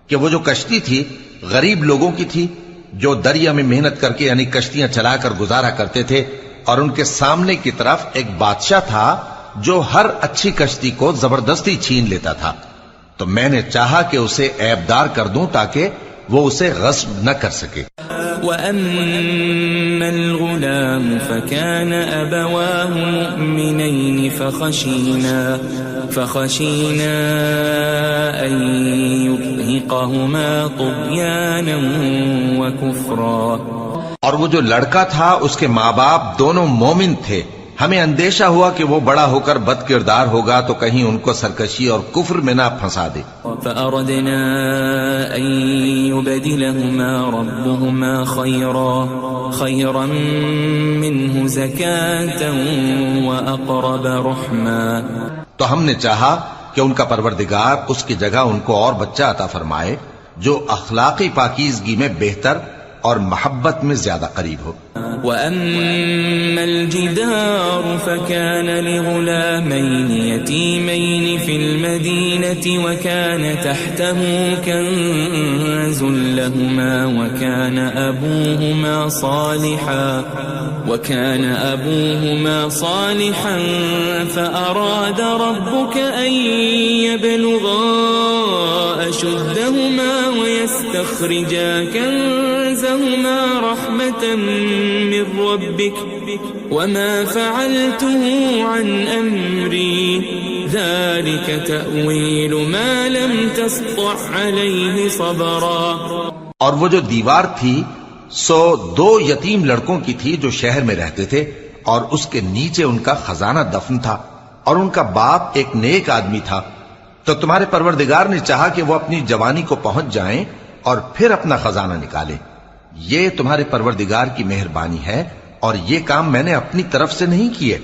کہ وہ جو کشتی تھی غریب لوگوں کی تھی جو دریا میں محنت کر کے یعنی کشتیاں چلا کر گزارا کرتے تھے، اور ان کے سامنے کی طرف ایک بادشاہ تھا جو ہر اچھی کشتی کو زبردستی چھین لیتا تھا. تو میں نے چاہا کہ اسے عیبدار کر دوں تاکہ وہ اسے غصب نہ کر سکے. وَأَمَّا الْغُلَامُ فَكَانَ أَبَوَاهُ مُؤْمِنَيْنِ فَخَشِينَا أَن يُرْهِقَهُمَا طُغْيَانًا وَكُفْرًا. اور وہ جو لڑکا تھا اس کے ماں باپ دونوں مومن تھے، ہمیں اندیشہ ہوا کہ وہ بڑا ہو کر بد کردار ہوگا تو کہیں ان کو سرکشی اور کفر میں نہ پھنسا دے. فأردنا أن يبدلهما ربهما خيرا منه زكاة وأقرب رحما. تو ہم نے چاہا کہ ان کا پروردگار اس کی جگہ ان کو اور بچہ عطا فرمائے جو اخلاقی پاکیزگی میں بہتر اور محبت میں زیادہ قریب ہو. وَأَمَّا الْجِدَارُ فَكَانَ لِغُلَامَيْنِ يَتِيمَيْنِ فِي الْمَدِينَةِ وَكَانَ تَحْتَهُ كَنْزٌ لَهُمَا وَكَانَ أَبُوهُمَا صَالِحًا فَأَرَادَ رَبُّكَ أَنْ يَبْلُغَا أَشُدَّهُمَا وَيَسْتَخْرِجَا كَنْزَهُمَا رَحْمَةً من ربك وما فعلته عن أمري ذلك تأويل ما لم تسطع عليه صبرا. اور وہ جو دیوار تھی سو 2 یتیم لڑکوں کی تھی جو شہر میں رہتے تھے اور اس کے نیچے ان کا خزانہ دفن تھا اور ان کا باپ ایک نیک آدمی تھا. تو تمہارے پروردگار نے چاہا کہ وہ اپنی جوانی کو پہنچ جائیں اور پھر اپنا خزانہ نکالے. یہ تمہارے پروردگار کی مہربانی ہے اور یہ کام میں نے اپنی طرف سے نہیں کیے.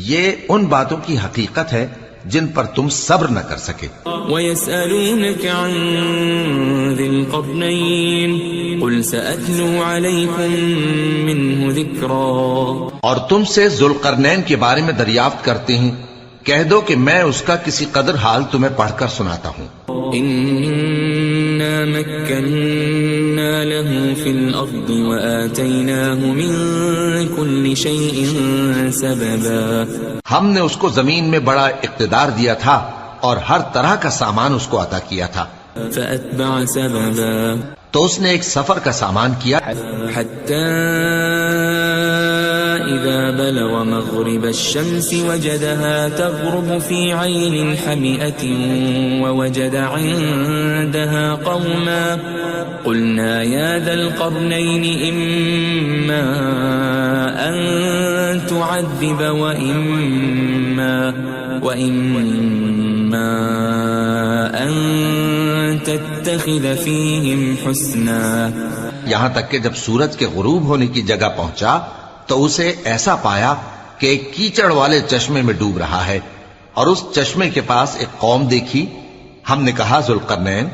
یہ ان باتوں کی حقیقت ہے جن پر تم صبر نہ کر سکے. وَيَسْأَلُونَكَ عَنْ ذِي الْقَرْنَيْنِ قُلْ سَأَتْلُو عَلَيْكُمْ مِنْهُ ذِكْرًا. اور تم سے ذوالقرنین کے بارے میں دریافت کرتے ہیں، کہہ دو کہ میں اس کا کسی قدر حال تمہیں پڑھ کر سناتا ہوں. إِنَّا مَكَّنَّا لَهُ فِي الْأَرْضِ وَآتَيْنَاهُ مِنْ كُلِّ شَيْءٍ سَبَبًا. ہم نے اس کو زمین میں بڑا اقتدار دیا تھا اور ہر طرح کا سامان اس کو عطا کیا تھا. فَأَتْبَعَ سَبَبًا. تو اس نے ایک سفر کا سامان کیا حَتَّى إِذَا بَلَغَ مَغْرِبَ الشَّمْسِ وَجَدَهَا تَغْرُبُ فِي عَيْنٍ حَمِئَةٍ وَوَجَدَ عِندَهَا قَوْمًا قُلْنَا يَا ذَا الْقَرْنَيْنِ إِمَّا أَن تُعَذِّبَ وَإِمَّا أَن تَتَّخِذَ فِيهِمْ حُسْنًا. یہاں تک کہ جب سورج کے غروب ہونے کی جگہ پہنچا تو اسے ایسا پایا کہ ایک کیچڑ والے چشمے میں ڈوب رہا ہے اور اس چشمے کے پاس ایک قوم دیکھی. ہم نے کہا ذوالقرنین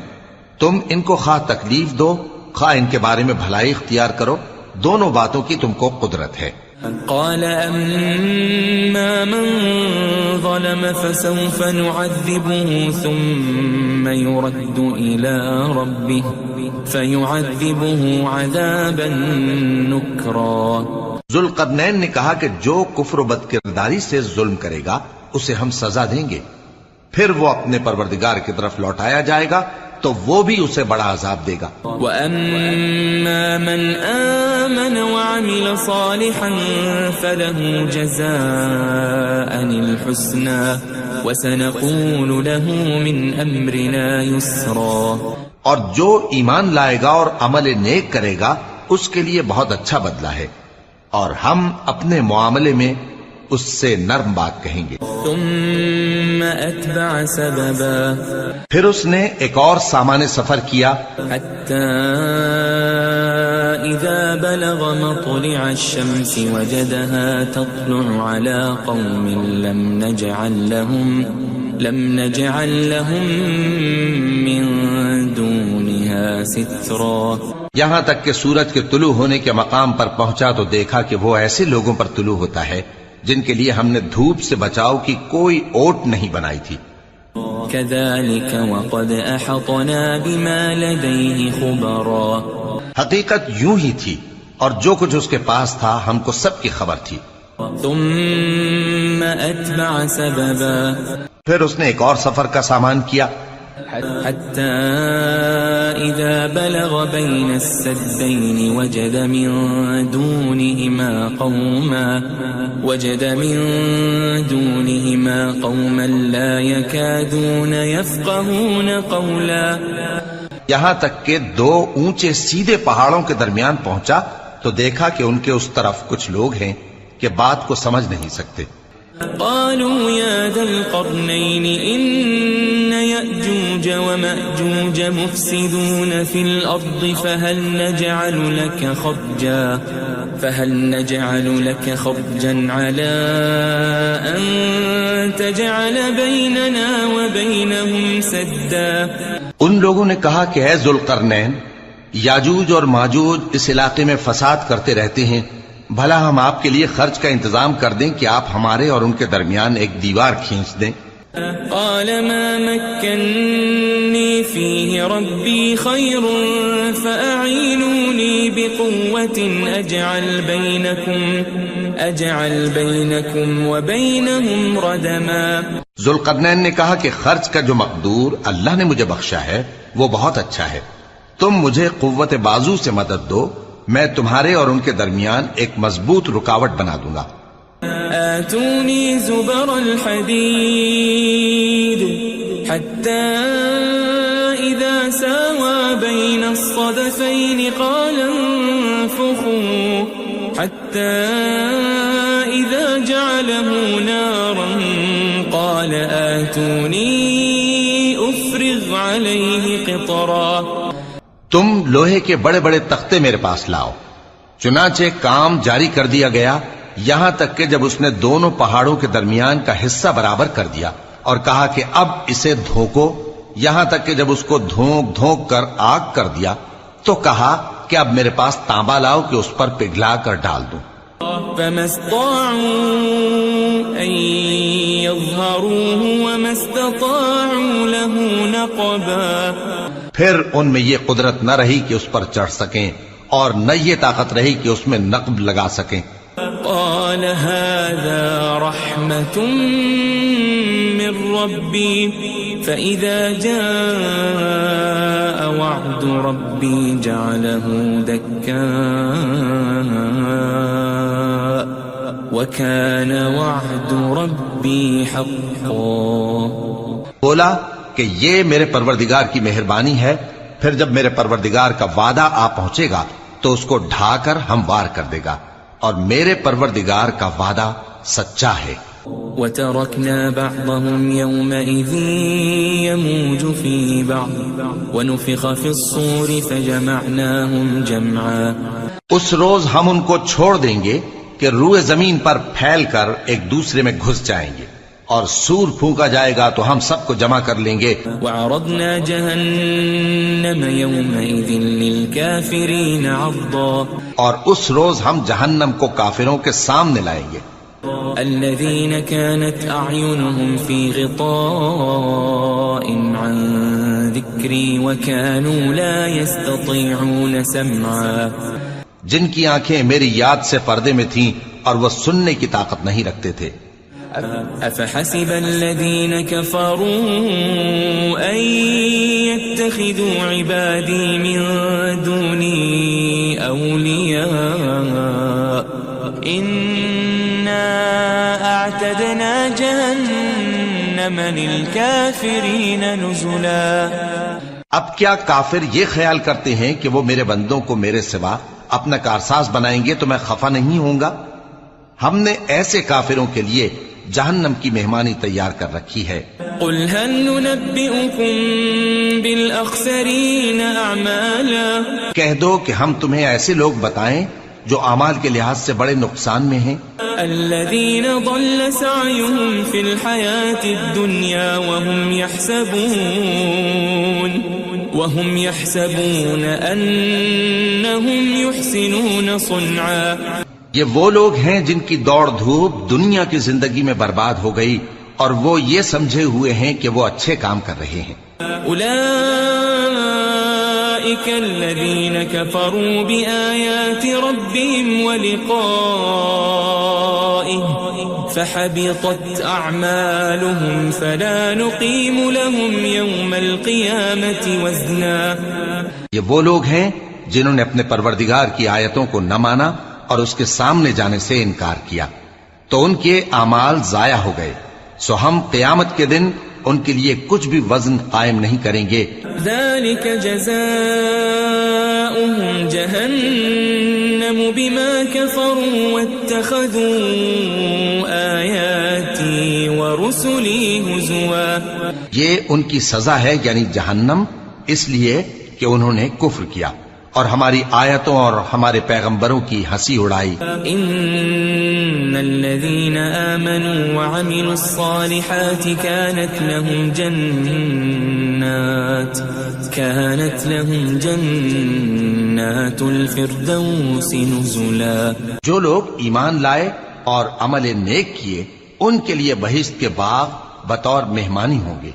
تم ان کو خواہ تکلیف دو خواہ ان کے بارے میں بھلائی اختیار کرو، دونوں باتوں کی تم کو قدرت ہے. قال أما من ظلم فسوف نعذبه ثم يرد إلى ربه فيعذبه عذابا نكرا. ذوالقرنین نے کہا کہ جو کفر و بد کرداری سے ظلم کرے گا اسے ہم سزا دیں گے، پھر وہ اپنے پروردگار کی طرف لوٹایا جائے گا تو وہ بھی اسے بڑا عذاب دے گا. وَأَمَّا مَنْ آمَنَ وَعَمِلَ صَالِحًا فَلَهُ جَزَاءً الْحُسْنَى وَسَنَقُولُ لَهُ مِنْ أَمْرِنَا يُسْرًا. اور جو ایمان لائے گا اور عمل نیک کرے گا اس کے لیے بہت اچھا بدلہ ہے، اور ہم اپنے معاملے میں اس سے نرم بات کہیں گے. ثم أتبع سببا. پھر اس نے ایک اور سامان سفر کیا حتى إذا بلغ مطلع الشمس وجدها تطلع على قوم لم نجعل لهم من دونها سترا. یہاں تک کہ سورج کے طلوع ہونے کے مقام پر پہنچا تو دیکھا کہ وہ ایسے لوگوں پر طلوع ہوتا ہے جن کے لیے ہم نے دھوپ سے بچاؤ کی کوئی اوٹ نہیں بنائی تھی. كذلك وقد أحطنا بما لديه خبرا. حقیقت یوں ہی تھی اور جو کچھ اس کے پاس تھا ہم کو سب کی خبر تھی. ثم أتبع سببا. پھر اس نے ایک اور سفر کا سامان کیا حتى إذا بلغ بين السدين وجد من دونهما قوما لا يكادون يفقهون قولا. یہاں تک کہ دو اونچے سیدھے پہاڑوں کے درمیان پہنچا تو دیکھا کہ ان کے اس طرف کچھ لوگ ہیں کہ بات کو سمجھ نہیں سکتے. قالوا يا ذا القرنين إن يأجوج ومأجوج مفسدون في الأرض فهل نجعل لك خرجا على أن تجعل بيننا وبينهم سدا. ان لوگوں نے کہا کہ اے ذوالقرنین، یاجوج اور ماجوج اس علاقے میں فساد کرتے رہتے ہیں، بھلا ہم آپ کے لیے خرچ کا انتظام کر دیں کہ آپ ہمارے اور ان کے درمیان ایک دیوار کھینچ دیں. قال ما مكنني فيه ربي خير فأعينوني بقوة أجعل بينكم وبينهم ردما. ذوالقرنین نے کہا کہ خرچ کا جو مقدور اللہ نے مجھے بخشا ہے وہ بہت اچھا ہے، تم مجھے قوت بازو سے مدد دو، میں تمہارے اور ان کے درمیان ایک مضبوط رکاوٹ بنا دوں گا. آتوني زبر الحديد حتى إذا ساوى بين الصدفين قال انفخوا حتى إذا جعله نارا قال آتوني أفرغ عليه قطرا. تم لوہے کے بڑے بڑے تختے میرے پاس لاؤ. چنانچہ کام جاری کر دیا گیا یہاں تک کہ جب اس نے دونوں پہاڑوں کے درمیان کا حصہ برابر کر دیا اور کہا کہ اب اسے دھوکو، یہاں تک کہ جب اس کو دھونک دھونک کر آگ کر دیا تو کہا کہ اب میرے پاس تانبا لاؤ کہ اس پر پگھلا کر ڈال دوں. فما استطاعوا أن يظهروه وما استطاعوا له نقبا. پھر ان میں یہ قدرت نہ رہی کہ اس پر چڑھ سکیں اور نہ یہ طاقت رہی کہ اس میں نقب لگا سکیں. قال هذا رحمة من ربي فإذا جاء وعد ربي جعله دكا وكان وعد ربي حقا. بولا کہ یہ میرے پروردگار کی مہربانی ہے، پھر جب میرے پروردگار کا وعدہ آ پہنچے گا تو اس کو ڈھا کر ہموار کر دے گا، اور میرے پروردگار کا وعدہ سچا ہے. وَتَرَكْنَا بَعْضَهُمْ يَوْمَئِذٍ يَمُوجُ فِي بَعْضٍ وَنُفِخَ فِي الصُّورِ فَجَمَعْنَاهُمْ جَمْعًا. اس روز ہم ان کو چھوڑ دیں گے کہ روئے زمین پر پھیل کر ایک دوسرے میں گھس جائیں گے، اور سور پھونکا جائے گا تو ہم سب کو جمع کر لیں گے. وعرضنا جهنم يومئذ للكافرين عرضا اور اس روز ہم جہنم کو کافروں کے سامنے لائیں گے. الذين كانت أعينهم في غطاء عن ذكري وكانوا لا يستطيعون سمعا جن کی آنکھیں میری یاد سے پردے میں تھیں اور وہ سننے کی طاقت نہیں رکھتے تھے. أفحسب الذين كفروا أن يتخذوا عبادي من دوني أولياء إنا أعتدنا جهنم للكافرين نزلا. اب کیا کافر یہ خیال کرتے ہیں کہ وہ میرے بندوں کو میرے سوا اپنا کارساز بنائیں گے تو میں خفا نہیں ہوں گا؟ ہم نے ایسے کافروں کے لیے جہنم کی مہمانی تیار کر رکھی ہے. قل هل ننبئكم بالأخسرين أعمالا کہہ دو کہ ہم تمہیں ایسے لوگ بتائیں جو اعمال کے لحاظ سے بڑے نقصان میں ہیں. الذين ضل سعيهم في الحياة الدنيا وهم يحسبون أنهم يحسنون صنعا. یہ وہ لوگ ہیں جن کی دوڑ دھوپ دنیا کی زندگی میں برباد ہو گئی اور وہ یہ سمجھے ہوئے ہیں کہ وہ اچھے کام کر رہے ہیں. أولئك الذين كفروا بآيات ربهم ولقائه فحبطت أعمالهم فلا نقيم لهم يوم القيامة وزنا. یہ وہ لوگ ہیں جنہوں نے اپنے پروردگار کی آیتوں کو نہ مانا اور اس کے سامنے جانے سے انکار کیا تو ان کے اعمال ضائع ہو گئے، سو ہم قیامت کے دن ان کے لیے کچھ بھی وزن قائم نہیں کریں گے. ذلك جزاؤهم جهنم بما كفروا واتخذوا آياتي ورسلي هزوا. یہ ان کی سزا ہے یعنی جہنم، اس لیے کہ انہوں نے کفر کیا اور ہماری آیتوں اور ہمارے پیغمبروں کی ہنسی اڑائی. ان الذين آمنوا وعملوا الصالحات كانت لهم جنات الفردوس نزلا. جو لوگ ایمان لائے اور عمل نیک کیے ان کے لیے بہشت کے باغ بطور مہمانی ہوں گے.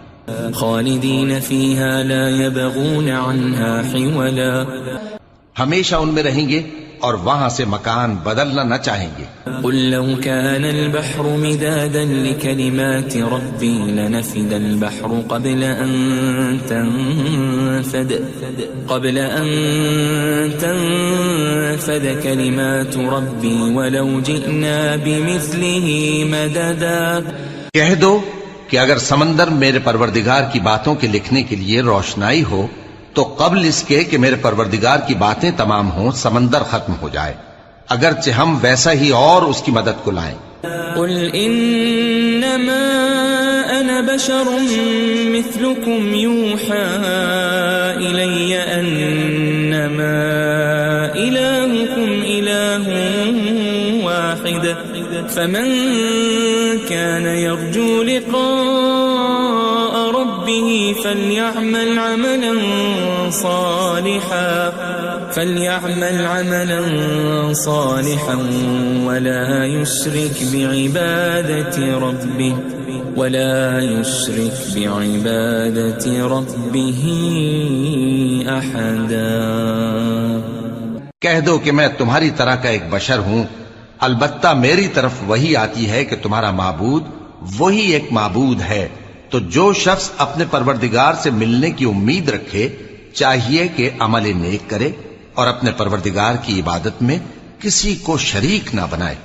خالدین فیہا لا یبغون عنہا حولا. ہمیشہ ان میں رہیں گے اور وہاں سے مکان بدلنا نہ چاہیں گے. قل لو كان البحر مدادا لكلمات ربي لنفد البحر قبل أن تنفد كلمات ربي ولو جئنا بمثله مددا. کہہ دو کہ اگر سمندر میرے پروردگار کی باتوں کے لکھنے کے لیے روشنائی ہو تو قبل اس کے کہ میرے پروردگار کی باتیں تمام ہوں سمندر ختم ہو جائے، اگرچہ ہم ویسا ہی اور اس کی مدد کو لائیں. قل انما انا بشر مثلكم يوحى الي انما الهكم اله واحد فمن كان يرجو لقاء ربه فليعمل عملا صالحا ولا يشرك بعبادة ربه أحدا. کہہ دو کہ میں تمہاری طرح کا ایک بشر ہوں، البتہ میری طرف وہی آتی ہے کہ تمہارا معبود وہی ایک معبود ہے. تو جو شخص اپنے پروردگار سے ملنے کی امید رکھے چاہیے کہ عمل نیک کرے اور اپنے پروردگار کی عبادت میں کسی کو شریک نہ بنائے.